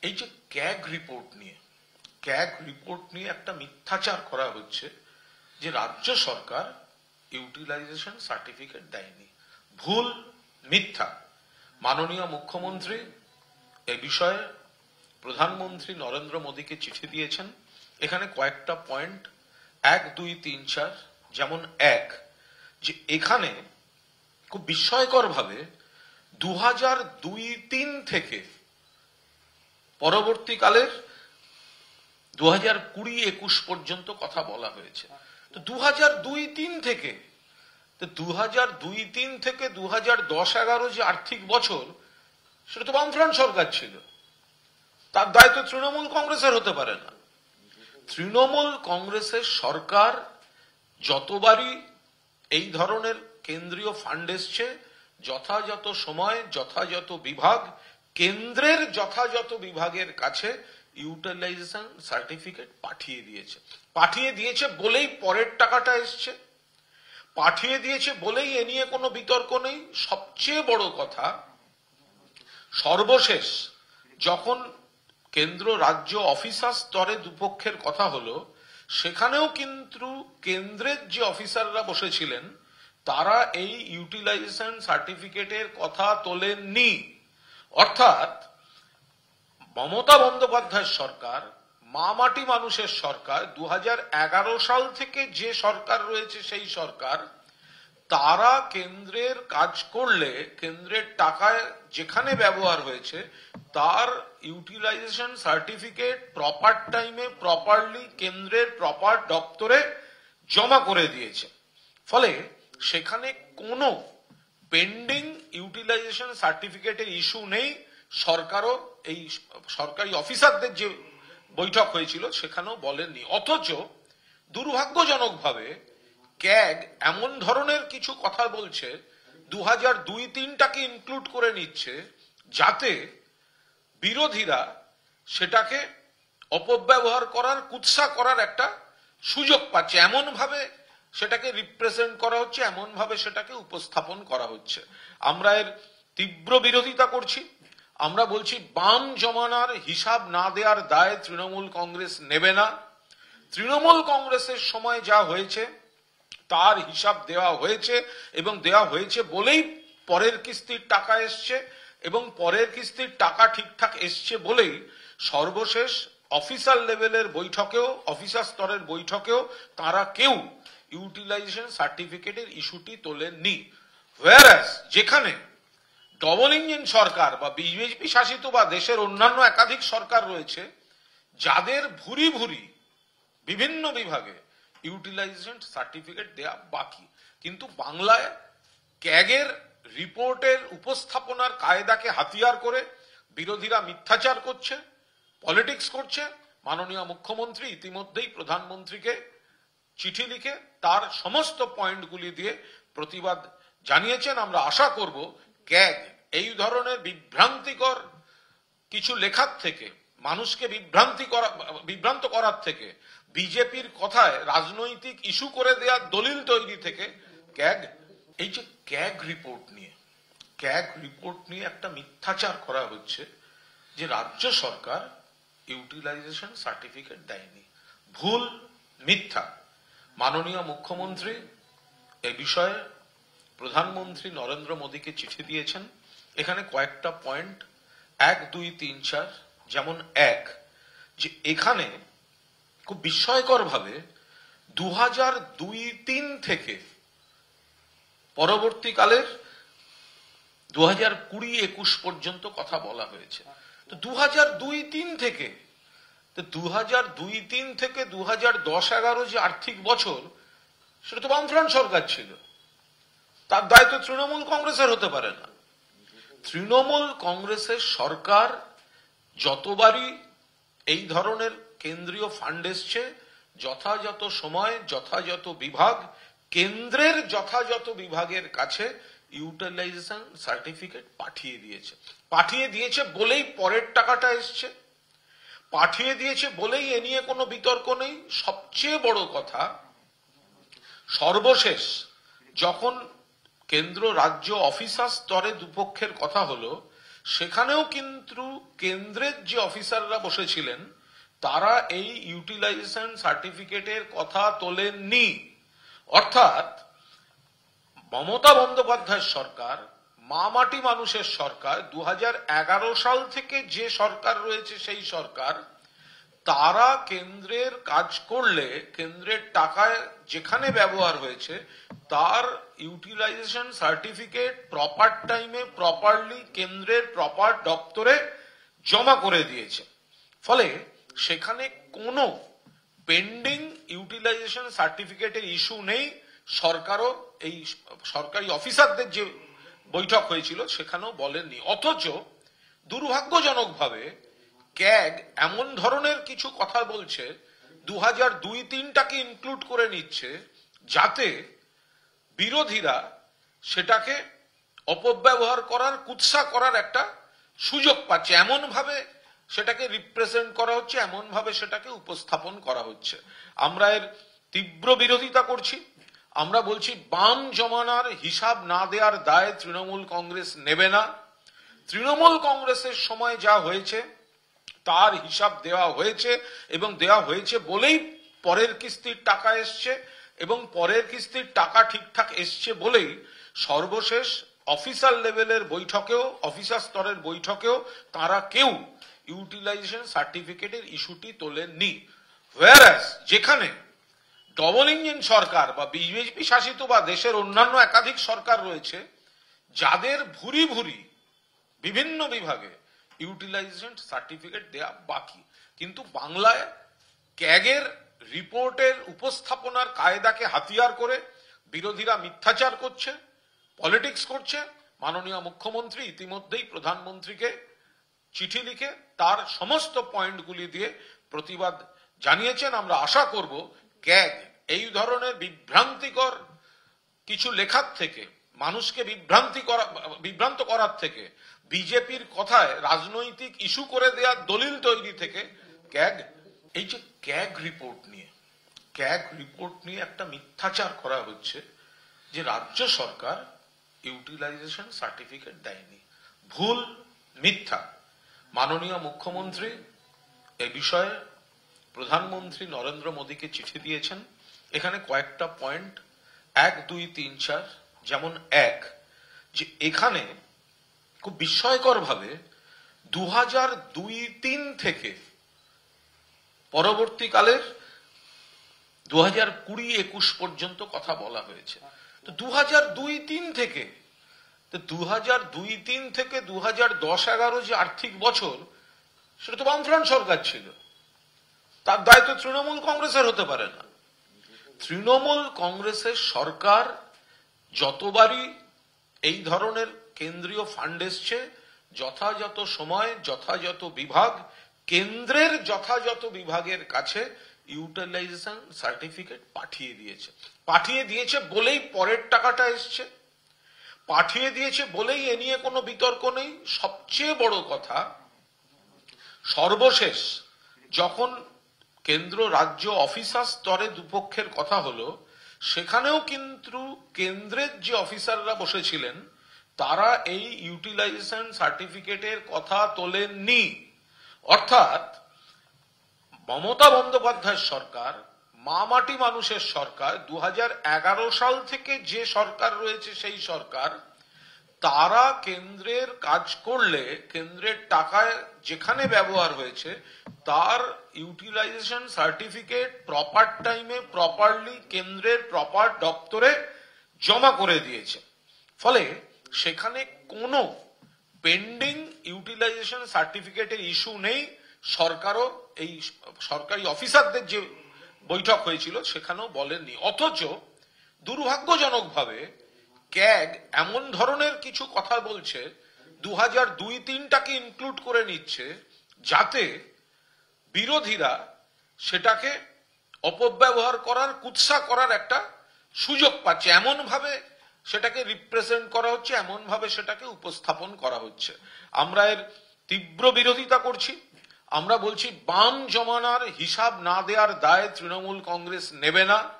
এই যে CAG report নিয়ে একটা মিথ্যাচার করা হচ্ছে যে রাজ্য সরকার ইউটিলাইজেশন সার্টিফিকেট দেয়নি। ভুল, মিথ্যা। মাননীয় মুখ্যমন্ত্রী এ বিষয়ে প্রধানমন্ত্রী নরেন্দ্র মোদীকে চিঠি দিয়েছেন। এখানে কয়েকটা পয়েন্ট 1, 2, 3, 4। যেমন এক, যে এখানে খুব বিস্ময়কর ভাবে 2002-03 থেকে পরবর্তীকালের 2020-21 পর্যন্ত কথা বলা হয়েছে। তো 2002-03 থেকে 2010-11 যে আর্থিক বছর, সেটা তো বামফ্রন্ট সরকার ছিল। তার দায়িত্ব তৃণমূল কংগ্রেসের হতে পারে না। তৃণমূল কংগ্রেসের সরকার যতবারই এই ধরনের কেন্দ্রীয় ফান্ড এসছে, যথাযথ সময় যথাযথ বিভাগ কেন্দ্রের যথাযথ বিভাগের কাছে ইউটিলাইজেশন সার্টিফিকেট পাঠিয়ে দিয়েছে বলেই পরের টাকাটা এসছে, পাঠিয়ে দিয়েছে বলেই এ নিয়ে কোনো বিতর্ক নেই। সবচেয়ে বড় কথা, সর্বশেষ যখন কেন্দ্র রাজ্য অফিসার স্তরে দুপক্ষের কথা হলো, সেখানেও কিন্তু কেন্দ্রের যে অফিসাররা বসেছিলেন তারা এই ইউটিলাইজেশন সার্টিফিকেটের কথা তোলেননি। অর্থাৎ মমতা বন্দ্যোপাধ্যায়ের সরকার, মাটি মানুষের সরকার, 2011 সাল থেকে যে সরকার রয়েছে সেই সরকার, তারা কেন্দ্রের কাজ করলে কেন্দ্রের টাকায় যেখানে ব্যবহার হয়েছে তার ইউটিলাইজেশন সার্টিফিকেট প্রপার টাইমে প্রপারলি কেন্দ্রের প্রপার দপ্তরে জমা করে দিয়েছে। ফলে সেখানে কোনো পেন্ডিং ইউটিলাইজেশন সার্টিফিকেটের ইস্যু নেই। সরকারও এই সরকারি অফিসারদের যে বৈঠক হয়েছিল সেখানেও বলেননি। অথচ দুর্ভাগ্যজনকভাবে ক্যাগ এমন ধরনের কিছু কথা বলছে, 2002-03টাকে ইনক্লুড করে নিচ্ছে, যাতে বিরোধীরা সেটাকে অপব্যবহার করার, কুৎসা করার একটা সুযোগ পাচ্ছে। এমন ভাবে সেটাকে রিপ্রেজেন্ট করা হচ্ছে, এমন ভাবে সেটাকে উপস্থাপন করা হচ্ছে। আমরা এর তীব্র বিরোধিতা করছি। আমরা বলছি, বাম জমানার হিসাব না দেওয়ার দায় তৃণমূল কংগ্রেস নেবে না। তৃণমূল কংগ্রেসের সময় যা হয়েছে তার হিসাব দেওয়া হয়েছে, এবং দেওয়া হয়েছে বলেই পরের কিস্তির টাকা এসছে, এবং পরের কিস্তির টাকা ঠিকঠাক এসছে বলেই সর্বশেষ অফিসার লেভেলের বৈঠকেও, অফিসার স্তরের বৈঠকেও তারা কেউ ইউটিলাইজেশন সার্টিফিকেটের ইস্যুটি তোলেননি। হোয়ারাস যেখানে ডবল ইঞ্জিন সরকার বা বিজেপি শাসিত বা দেশের অন্যান্য একাধিক সরকার রয়েছে, যাদের ভুরি ভুরি বিভিন্ন বিভাগে ইউটিলাইজেশন সার্টিফিকেট দেয়া বাকি, কিন্তু বাংলায় ক্যাগের রিপোর্টের উপস্থাপনার কায়দাকে হাতিয়ার করে বিরোধীরা মিথ্যাচার করছে, পলিটিক্স করছে। মাননীয় মুখ্যমন্ত্রী ইতিমধ্যেই প্রধানমন্ত্রীকে চিঠি লিখে তার সমস্ত পয়েন্টগুলি দিয়ে প্রতিবাদ জানিয়েছেন। আমরা আশা করব ক্যাগ এই ধরনের বিভ্রান্তিকর কিছু লেখার থেকে, মানুষকে বিভ্রান্ত করার থেকে, বিজেপির কথায় রাজনৈতিক ইস্যু করে দেওয়ার দলিল তৈরি থেকে ক্যাগ, এই যে ক্যাগ রিপোর্ট নিয়ে একটা মিথ্যাচার করা হচ্ছে যে রাজ্য সরকার ইউটিলাইজেশন সার্টিফিকেট দেয়নি। ভুল, মিথ্যা। মাননীয় মুখ্যমন্ত্রী এ বিষয়ে প্রধানমন্ত্রী নরেন্দ্র মোদীকে চিঠি দিয়েছেন। এখানে কয়েকটা পয়েন্ট 1, 2, 3, 4। যেমন এক, যে এখানে খুব বিস্ময়কর ভাবে 2002-03 থেকে পরবর্তীকালের 2020-21 পর্যন্ত কথা বলা হয়েছে। তো 2002-03 থেকে 2010-11 যে আর্থিক বছর, সেটা তো বামফ্রন্ট সরকার ছিল। তার দায়িত্ব তৃণমূল কংগ্রেসের হতে পারে না। তৃণমূল কংগ্রেসের সরকার যতবারই এই ধরনের কেন্দ্রীয় ফান্ড এসছে, যথাযথ সময় যথাযথ বিভাগ কেন্দ্রের যথাযথ বিভাগের কাছে ইউটিলাইজেশন সার্টিফিকেট পাঠিয়ে দিয়েছে বলেই পরের টাকাটা এসছে, পাঠিয়ে দিয়েছে বলেই এ নিয়ে কোনো বিতর্ক নেই। সবচেয়ে বড় কথা, সর্বশেষ যখন কেন্দ্র রাজ্য অফিসার স্তরে দুপক্ষের কথা হলো, সেখানেও কিন্তু কেন্দ্রের যে অফিসাররা বসেছিলেন তারা এই ইউটিলাইজেশন সার্টিফিকেটের কথা তোলেননি। অর্থাৎ মমতা বন্দ্যোপাধ্যায়ের সরকার, মা মাটি মানুষের সরকার, 2011 সাল থেকে যে সরকার রয়েছে সেই সরকার, তারা কেন্দ্রের কাজ করলে কেন্দ্রের টাকায় যেখানে ব্যবহার হয়েছে তার ইউটিলাইজেশন সার্টিফিকেট প্রপার টাইমে প্রপারলি কেন্দ্রের প্রপার দপ্তরে জমা করে দিয়েছে। ফলে সেখানে কোনো পেন্ডিং ইউটিলাইজেশন সার্টিফিকেটের ইস্যু নেই। সরকারও এই সরকারি অফিসারদের যে বৈঠক হয়েছিল সেখানেও বলেননি। অথচ দুর্ভাগ্যজনকভাবে ক্যাগ এমন ধরনের কিছু কথা বলছে, 2002-03টাকে ইনক্লুড করে নিচ্ছে, যাতে বিরোধীরা সেটাকে অপব্যবহার করার, কুৎসা করার একটা সুযোগ পাচ্ছে। এমন ভাবে সেটাকে রিপ্রেজেন্ট করা হচ্ছে, এমন ভাবে সেটাকে উপস্থাপন করা হচ্ছে। আমরা এর তীব্র বিরোধিতা করছি। আমরা বলছি বাম জমানার হিসাব না দেওয়ার দায় তৃণমূল কংগ্রেস নেবে না। তৃণমূল কংগ্রেসের সময় যা হয়েছে তার হিসাব দেওয়া হয়েছে, এবং দেওয়া হয়েছে বলেই পরের কিস্তির টাকা এসছে, এবং পরের কিস্তির টাকা ঠিকঠাক এসছে বলেই সর্বশেষ অফিসার লেভেলের বৈঠকেও, অফিসার স্তরের বৈঠকেও তারা কেউ ইউটিলাইজেশন সার্টিফিকেটের ইস্যুটি তোলেননি। হোয়ারাস যেখানে ডবল ইঞ্জিন সরকার বা বিজেপি শাসিত বা দেশের অন্যান্য একাধিক সরকার রয়েছে যাদের ভুরি ভুরি বিভিন্ন বিভাগে ইউটিলাইজেশন সার্টিফিকেট দেয়া বাকি, কিন্তু বাংলায় ক্যাগের রিপোর্টের উপস্থাপনার কায়দাকে হাতিয়ার করে বিরোধীরা মিথ্যাচার করছে, পলিটিক্স করছে। মাননীয় মুখ্যমন্ত্রী ইতিমধ্যেই প্রধানমন্ত্রীকে চিঠি লিখে তার সমস্ত পয়েন্টগুলি দিয়ে প্রতিবাদ জানিয়েছেন। আমরা আশা করব ক্যাগ এই ধরনের বিভ্রান্তিকর কিছু লেখার থেকে, মানুষকে বিভ্রান্ত করার থেকে, বিজেপির কথায় রাজনৈতিক ইস্যু করে দেওয়ার দলিল তৈরি থেকে ক্যাগ, এই যে ক্যাগ রিপোর্ট নিয়ে একটা মিথ্যাচার করা হচ্ছে যে রাজ্য সরকার ইউটিলাইজেশন সার্টিফিকেট দেয়নি। ভুল, মিথ্যা। মাননীয় মুখ্যমন্ত্রী এ বিষয়ে প্রধানমন্ত্রী নরেন্দ্র মোদীকে চিঠি দিয়েছেন। এখানে কয়েকটা পয়েন্ট 1, 2, 3, 4। যেমন এক, যে এখানে খুব বিস্ময়কর ভাবে 2002-03 থেকে পরবর্তীকালের 2020-21 পর্যন্ত কথা বলা হয়েছে। তো 2002-03 থেকে, তো 2002-03 থেকে 2010-11 যে আর্থিক বছর, সেটা তো বামফ্রন্ট সরকার ছিল, তার দায়িত্ব তৃণমূল কংগ্রেসের হতে পারে না। তৃণমূল কংগ্রেসের সরকার যতবারই এই ধরনের কেন্দ্রীয় ফান্ড এসছে, যথাযথ সময় যথাযথ বিভাগ কেন্দ্রের যথাযথ বিভাগের কাছে ইউটিলাইজেশন সার্টিফিকেট পাঠিয়ে দিয়েছে বলেই পরের টাকাটা এসছে, পাঠিয়ে দিয়েছে বলেই এ নিয়ে কোনো বিতর্ক নেই। সবচেয়ে বড় কথা, সর্বশেষ যখন কেন্দ্র রাজ্য অফিসার স্তরে দুপক্ষের কথা হলো, সেখানেও কিন্তু কেন্দ্রের যে অফিসাররা বসেছিলেন তারা এই ইউটিলাইজেশন সার্টিফিকেটের কথা তোলেননি। অর্থাৎ মমতা বন্দ্যোপাধ্যায়ের সরকার, মা মাটি মানুষের সরকার, 2011 সাল থেকে যে সরকার রয়েছে সেই সরকার, তারা কেন্দ্রের কাজ করলে কেন্দ্রের টাকায় যেখানে ব্যবহার হয়েছে তার ইউটিলাইজেশন সার্টিফিকেট প্রপার টাইমে প্রপারলি কেন্দ্রের প্রপার দপ্তরে জমা করে দিয়েছে। ফলে সেখানে কোনো পেন্ডিং ইউটিলাইজেশন সার্টিফিকেটের ইস্যু নেই। সরকারও এই সরকারি অফিসারদের যে বৈঠক হয়েছিল সেখানেও বলেননি। অথচ দুর্ভাগ্যজনকভাবে ক্যাগ এমন ধরনের কিছু কথা বলছে, 2002-03টাকে ইনক্লুড করে নিচ্ছে, যাতে বিরোধীরা সেটাকে অপব্যবহার করার, কুৎসা করার একটা সুযোগ পাচ্ছে। এমন ভাবে সেটাকে রিপ্রেজেন্ট করা হচ্ছে, এমন ভাবে সেটাকে উপস্থাপন করা হচ্ছে। আমরা এর তীব্র বিরোধিতা করছি। আমরা বলছি বাম জমানার হিসাব না দেওয়ার দায় তৃণমূল কংগ্রেস নেবে না।